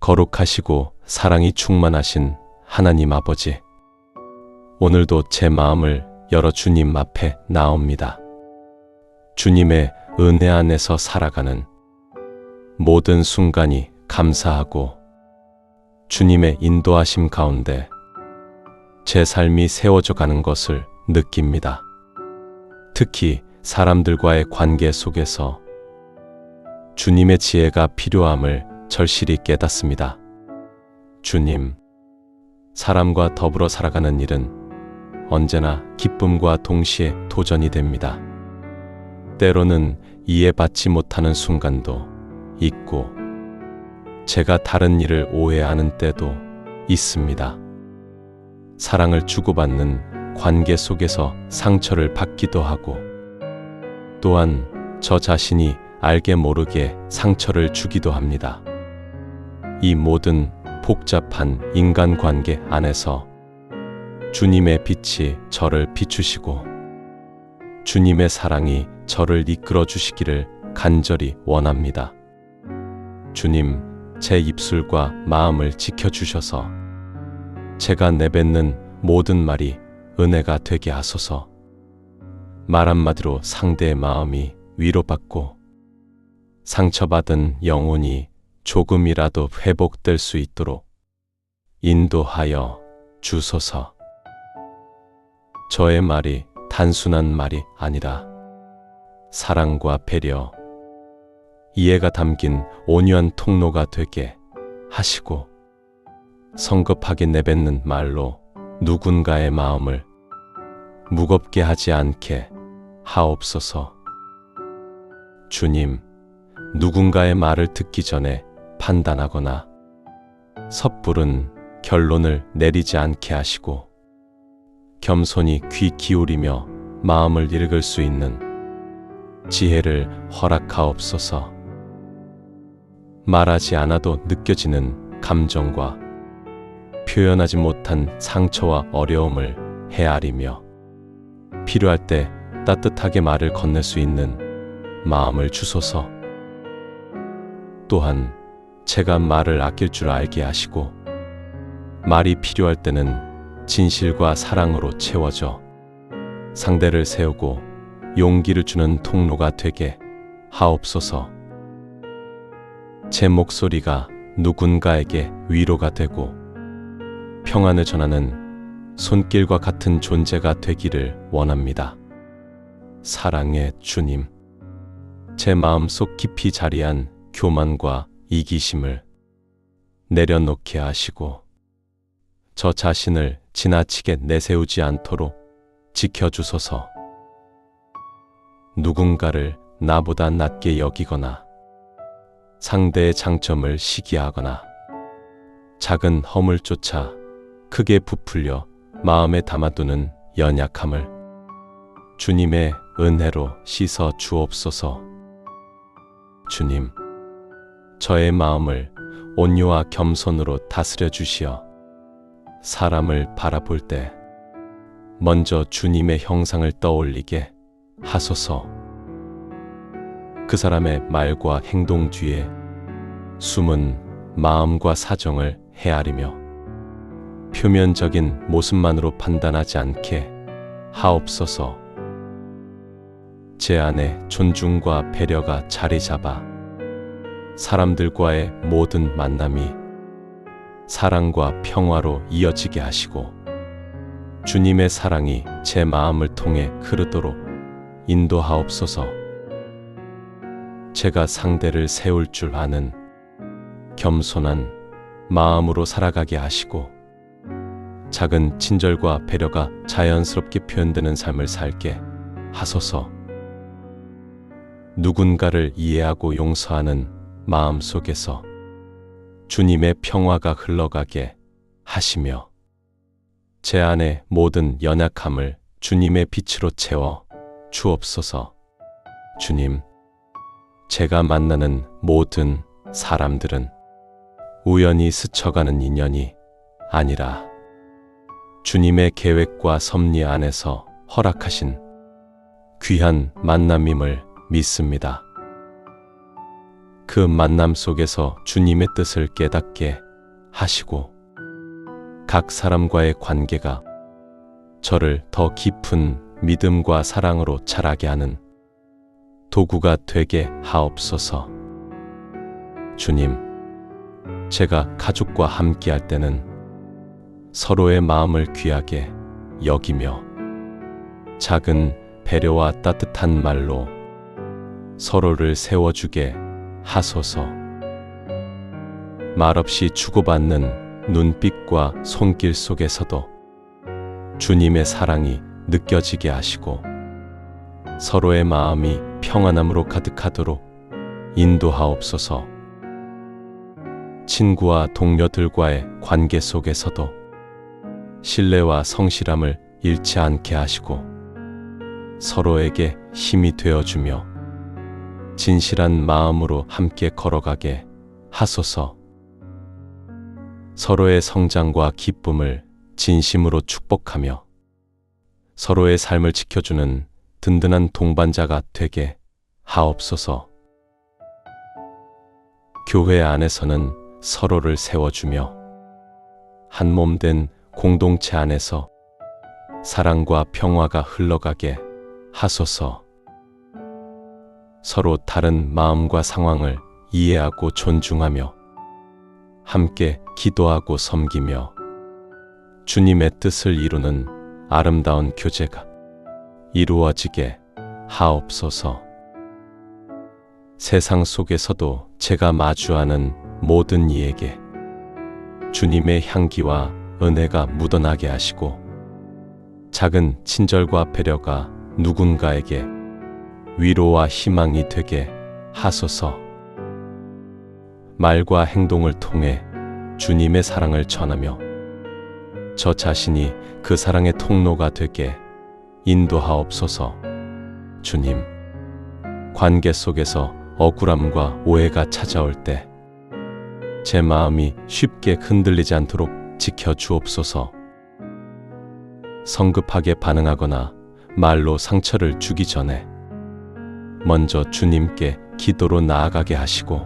거룩하시고 사랑이 충만하신 하나님 아버지, 오늘도 제 마음을 열어 주님 앞에 나옵니다. 주님의 은혜 안에서 살아가는 모든 순간이 감사하고 주님의 인도하심 가운데 제 삶이 세워져 가는 것을 느낍니다. 특히 사람들과의 관계 속에서 주님의 지혜가 필요함을 절실히 깨닫습니다. 주님, 사람과 더불어 살아가는 일은 언제나 기쁨과 동시에 도전이 됩니다. 때로는 이해받지 못하는 순간도 있고, 제가 다른 일을 오해하는 때도 있습니다. 사랑을 주고받는 관계 속에서 상처를 받기도 하고, 또한 저 자신이 알게 모르게 상처를 주기도 합니다. 이 모든 복잡한 인간관계 안에서 주님의 빛이 저를 비추시고 주님의 사랑이 저를 이끌어 주시기를 간절히 원합니다. 주님, 제 입술과 마음을 지켜주셔서 제가 내뱉는 모든 말이 은혜가 되게 하소서. 말 한마디로 상대의 마음이 위로받고 상처받은 영혼이 조금이라도 회복될 수 있도록 인도하여 주소서. 저의 말이 단순한 말이 아니라 사랑과 배려, 이해가 담긴 온유한 통로가 되게 하시고 성급하게 내뱉는 말로 누군가의 마음을 무겁게 하지 않게 하옵소서. 주님, 누군가의 말을 듣기 전에 판단하거나 섣부른 결론을 내리지 않게 하시고 겸손히 귀 기울이며 마음을 읽을 수 있는 지혜를 허락하옵소서. 말하지 않아도 느껴지는 감정과 표현하지 못한 상처와 어려움을 헤아리며 필요할 때 따뜻하게 말을 건넬 수 있는 마음을 주소서. 또한 제가 말을 아낄 줄 알게 하시고 말이 필요할 때는 진실과 사랑으로 채워져 상대를 세우고 용기를 주는 통로가 되게 하옵소서. 제 목소리가 누군가에게 위로가 되고 평안을 전하는 손길과 같은 존재가 되기를 원합니다. 사랑의 주님, 제 마음속 깊이 자리한 교만과 이기심을 내려놓게 하시고 저 자신을 지나치게 내세우지 않도록 지켜주소서. 누군가를 나보다 낮게 여기거나 상대의 장점을 시기하거나 작은 허물 쫓아 크게 부풀려 마음에 담아두는 연약함을 주님의 은혜로 씻어 주옵소서. 주님, 저의 마음을 온유와 겸손으로 다스려 주시어 사람을 바라볼 때 먼저 주님의 형상을 떠올리게 하소서. 그 사람의 말과 행동 뒤에 숨은 마음과 사정을 헤아리며 표면적인 모습만으로 판단하지 않게 하옵소서. 제 안에 존중과 배려가 자리 잡아 사람들과의 모든 만남이 사랑과 평화로 이어지게 하시고 주님의 사랑이 제 마음을 통해 흐르도록 인도하옵소서. 제가 상대를 세울 줄 아는 겸손한 마음으로 살아가게 하시고 작은 친절과 배려가 자연스럽게 표현되는 삶을 살게 하소서. 누군가를 이해하고 용서하는 마음 속에서 주님의 평화가 흘러가게 하시며 제 안의 모든 연약함을 주님의 빛으로 채워 주옵소서. 주님, 제가 만나는 모든 사람들은 우연히 스쳐가는 인연이 아니라 주님의 계획과 섭리 안에서 허락하신 귀한 만남임을 믿습니다. 그 만남 속에서 주님의 뜻을 깨닫게 하시고 각 사람과의 관계가 저를 더 깊은 믿음과 사랑으로 자라게 하는 도구가 되게 하옵소서. 주님, 제가 가족과 함께할 때는 서로의 마음을 귀하게 여기며 작은 배려와 따뜻한 말로 서로를 세워주게 하소서. 말없이 주고받는 눈빛과 손길 속에서도 주님의 사랑이 느껴지게 하시고 서로의 마음이 평안함으로 가득하도록 인도하옵소서. 친구와 동료들과의 관계 속에서도 신뢰와 성실함을 잃지 않게 하시고 서로에게 힘이 되어주며 진실한 마음으로 함께 걸어가게 하소서. 서로의 성장과 기쁨을 진심으로 축복하며 서로의 삶을 지켜주는 든든한 동반자가 되게 하옵소서. 교회 안에서는 서로를 세워주며 한 몸 된 공동체 안에서 사랑과 평화가 흘러가게 하소서. 서로 다른 마음과 상황을 이해하고 존중하며 함께 기도하고 섬기며 주님의 뜻을 이루는 아름다운 교제가 이루어지게 하옵소서. 세상 속에서도 제가 마주하는 모든 이에게 주님의 향기와 은혜가 묻어나게 하시고 작은 친절과 배려가 누군가에게 위로와 희망이 되게 하소서. 말과 행동을 통해 주님의 사랑을 전하며 저 자신이 그 사랑의 통로가 되게 인도하옵소서. 주님, 관계 속에서 억울함과 오해가 찾아올 때 제 마음이 쉽게 흔들리지 않도록 지켜주옵소서. 성급하게 반응하거나 말로 상처를 주기 전에 먼저 주님께 기도로 나아가게 하시고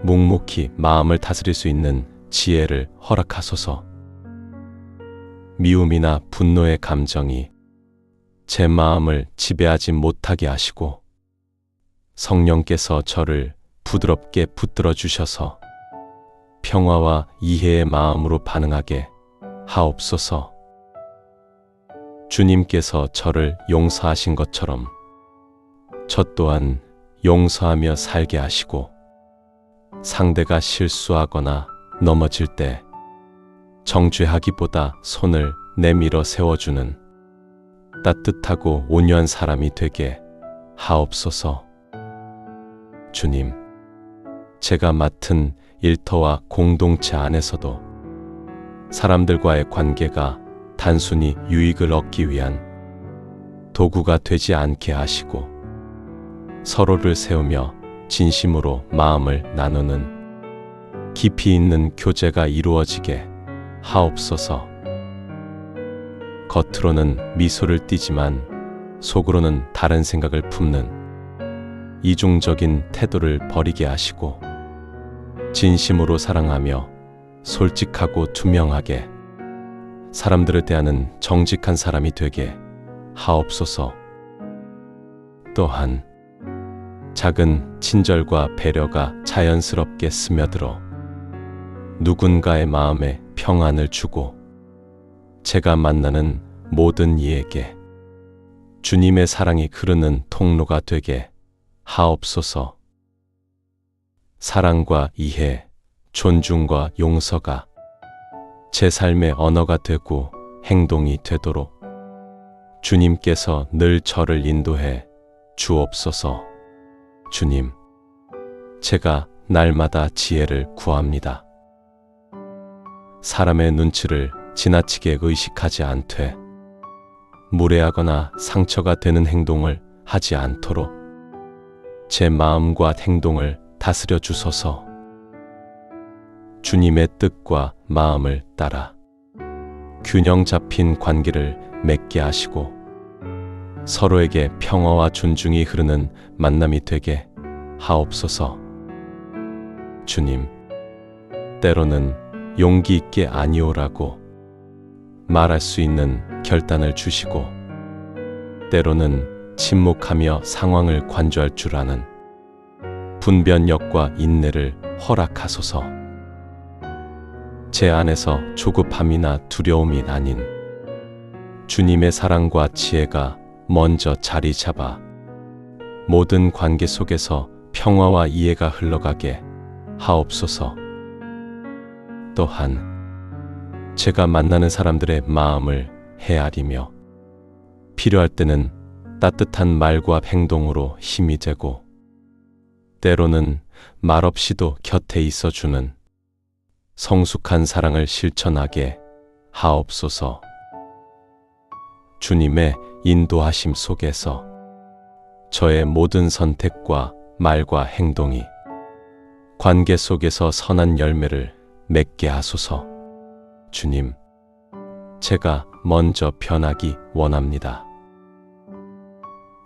묵묵히 마음을 다스릴 수 있는 지혜를 허락하소서. 미움이나 분노의 감정이 제 마음을 지배하지 못하게 하시고 성령께서 저를 부드럽게 붙들어 주셔서 평화와 이해의 마음으로 반응하게 하옵소서. 주님께서 저를 용서하신 것처럼 저 또한 용서하며 살게 하시고 상대가 실수하거나 넘어질 때 정죄하기보다 손을 내밀어 세워주는 따뜻하고 온유한 사람이 되게 하옵소서. 주님, 제가 맡은 일터와 공동체 안에서도 사람들과의 관계가 단순히 유익을 얻기 위한 도구가 되지 않게 하시고 서로를 세우며 진심으로 마음을 나누는 깊이 있는 교제가 이루어지게 하옵소서. 겉으로는 미소를 띠지만 속으로는 다른 생각을 품는 이중적인 태도를 버리게 하시고 진심으로 사랑하며 솔직하고 투명하게 사람들을 대하는 정직한 사람이 되게 하옵소서. 또한 작은 친절과 배려가 자연스럽게 스며들어 누군가의 마음에 평안을 주고 제가 만나는 모든 이에게 주님의 사랑이 흐르는 통로가 되게 하옵소서. 사랑과 이해, 존중과 용서가 제 삶의 언어가 되고 행동이 되도록 주님께서 늘 저를 인도해 주옵소서. 주님, 제가 날마다 지혜를 구합니다. 사람의 눈치를 지나치게 의식하지 않되 무례하거나 상처가 되는 행동을 하지 않도록 제 마음과 행동을 다스려 주소서. 주님의 뜻과 마음을 따라 균형 잡힌 관계를 맺게 하시고 서로에게 평화와 존중이 흐르는 만남이 되게 하옵소서. 주님, 때로는 용기 있게 아니오라고 말할 수 있는 결단을 주시고, 때로는 침묵하며 상황을 관조할 줄 아는 분별력과 인내를 허락하소서. 제 안에서 조급함이나 두려움이 아닌 주님의 사랑과 지혜가 먼저 자리 잡아 모든 관계 속에서 평화와 이해가 흘러가게 하옵소서. 또한 제가 만나는 사람들의 마음을 헤아리며 필요할 때는 따뜻한 말과 행동으로 힘이 되고, 때로는 말없이도 곁에 있어주는 성숙한 사랑을 실천하게 하옵소서. 주님의 인도하심 속에서 저의 모든 선택과 말과 행동이 관계 속에서 선한 열매를 맺게 하소서. 주님, 제가 먼저 변하기 원합니다.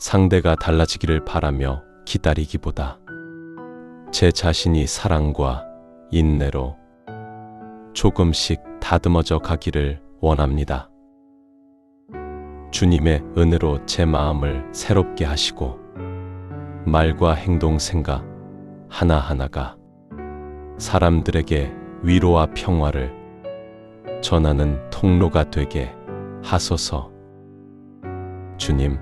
상대가 달라지기를 바라며 기다리기보다 제 자신이 사랑과 인내로 조금씩 다듬어져 가기를 원합니다. 주님의 은혜로 제 마음을 새롭게 하시고, 말과 행동, 생각 하나하나가 사람들에게 위로와 평화를 전하는 통로가 되게 하소서. 주님,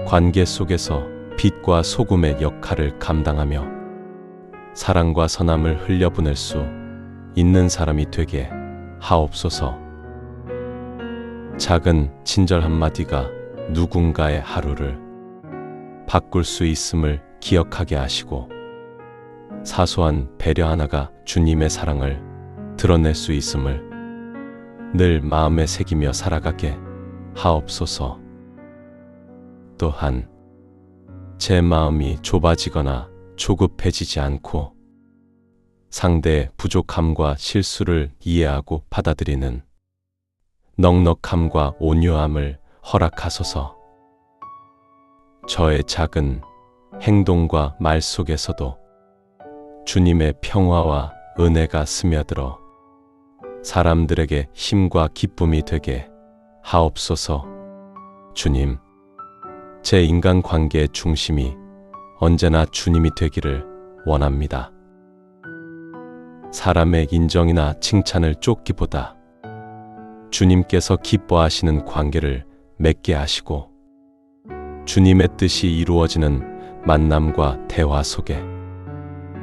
관계 속에서 빛과 소금의 역할을 감당하며 사랑과 선함을 흘려보낼 수 있는 사람이 되게 하옵소서. 작은 친절 한마디가 누군가의 하루를 바꿀 수 있음을 기억하게 하시고, 사소한 배려 하나가 주님의 사랑을 드러낼 수 있음을 늘 마음에 새기며 살아가게 하옵소서. 또한 제 마음이 좁아지거나 조급해지지 않고 상대의 부족함과 실수를 이해하고 받아들이는 넉넉함과 온유함을 허락하소서. 저의 작은 행동과 말 속에서도 주님의 평화와 은혜가 스며들어 사람들에게 힘과 기쁨이 되게 하옵소서. 주님, 제 인간관계의 중심이 언제나 주님이 되기를 원합니다. 사람의 인정이나 칭찬을 쫓기보다 주님께서 기뻐하시는 관계를 맺게 하시고, 주님의 뜻이 이루어지는 만남과 대화 속에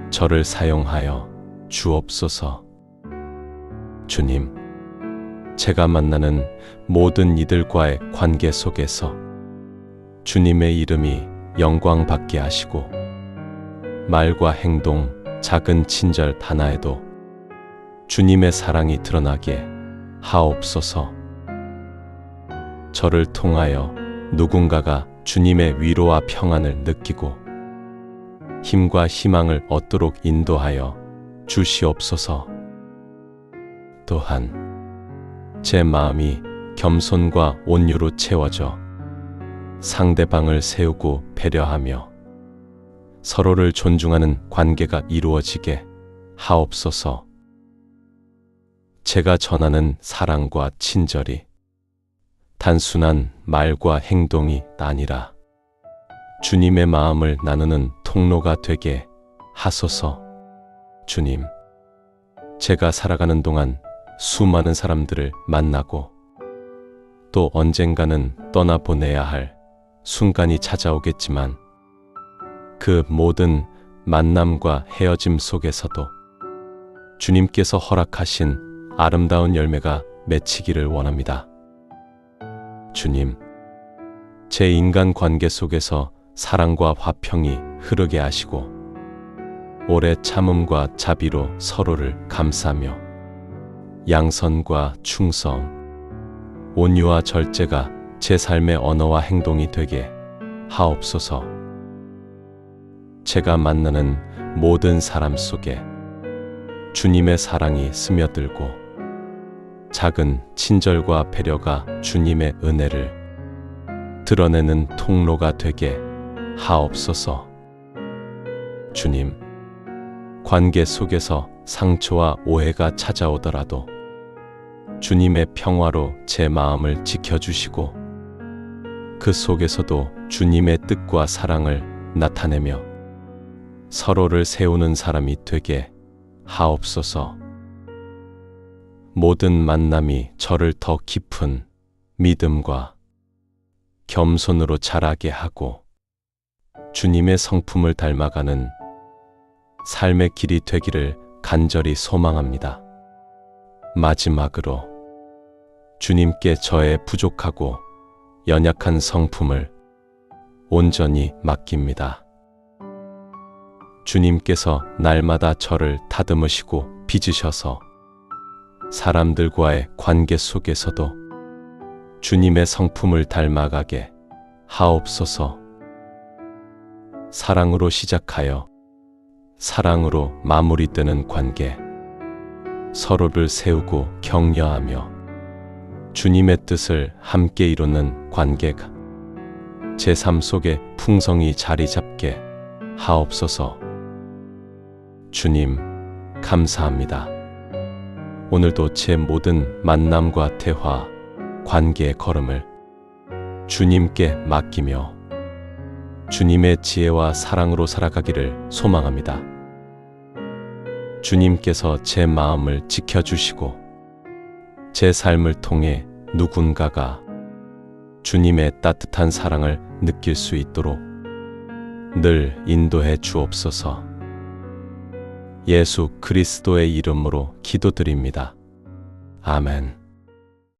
저를 사용하여 주옵소서. 주님, 제가 만나는 모든 이들과의 관계 속에서 주님의 이름이 영광받게 하시고, 말과 행동, 작은 친절 하나에도 주님의 사랑이 드러나게 하옵소서. 저를 통하여 누군가가 주님의 위로와 평안을 느끼고 힘과 희망을 얻도록 인도하여 주시옵소서. 또한 제 마음이 겸손과 온유로 채워져 상대방을 세우고 배려하며 서로를 존중하는 관계가 이루어지게 하옵소서. 제가 전하는 사랑과 친절이 단순한 말과 행동이 아니라 주님의 마음을 나누는 통로가 되게 하소서. 주님, 제가 살아가는 동안 수많은 사람들을 만나고 또 언젠가는 떠나보내야 할 순간이 찾아오겠지만, 그 모든 만남과 헤어짐 속에서도 주님께서 허락하신 아름다운 열매가 맺히기를 원합니다. 주님, 제 인간 관계 속에서 사랑과 화평이 흐르게 하시고, 오래 참음과 자비로 서로를 감싸며 양선과 충성, 온유와 절제가 제 삶의 언어와 행동이 되게 하옵소서. 제가 만나는 모든 사람 속에 주님의 사랑이 스며들고, 작은 친절과 배려가 주님의 은혜를 드러내는 통로가 되게 하옵소서. 주님, 관계 속에서 상처와 오해가 찾아오더라도 주님의 평화로 제 마음을 지켜주시고 그 속에서도 주님의 뜻과 사랑을 나타내며 서로를 세우는 사람이 되게 하옵소서. 모든 만남이 저를 더 깊은 믿음과 겸손으로 자라게 하고 주님의 성품을 닮아가는 삶의 길이 되기를 간절히 소망합니다. 마지막으로 주님께 저의 부족하고 연약한 성품을 온전히 맡깁니다. 주님께서 날마다 저를 다듬으시고 빚으셔서 사람들과의 관계 속에서도 주님의 성품을 닮아가게 하옵소서. 사랑으로 시작하여 사랑으로 마무리되는 관계, 서로를 세우고 격려하며 주님의 뜻을 함께 이루는 관계가 제 삶 속에 풍성히 자리 잡게 하옵소서. 주님, 감사합니다. 오늘도 제 모든 만남과 대화, 관계의 걸음을 주님께 맡기며 주님의 지혜와 사랑으로 살아가기를 소망합니다. 주님께서 제 마음을 지켜주시고 제 삶을 통해 누군가가 주님의 따뜻한 사랑을 느낄 수 있도록 늘 인도해 주옵소서. 예수 그리스도의 이름으로 기도드립니다. 아멘.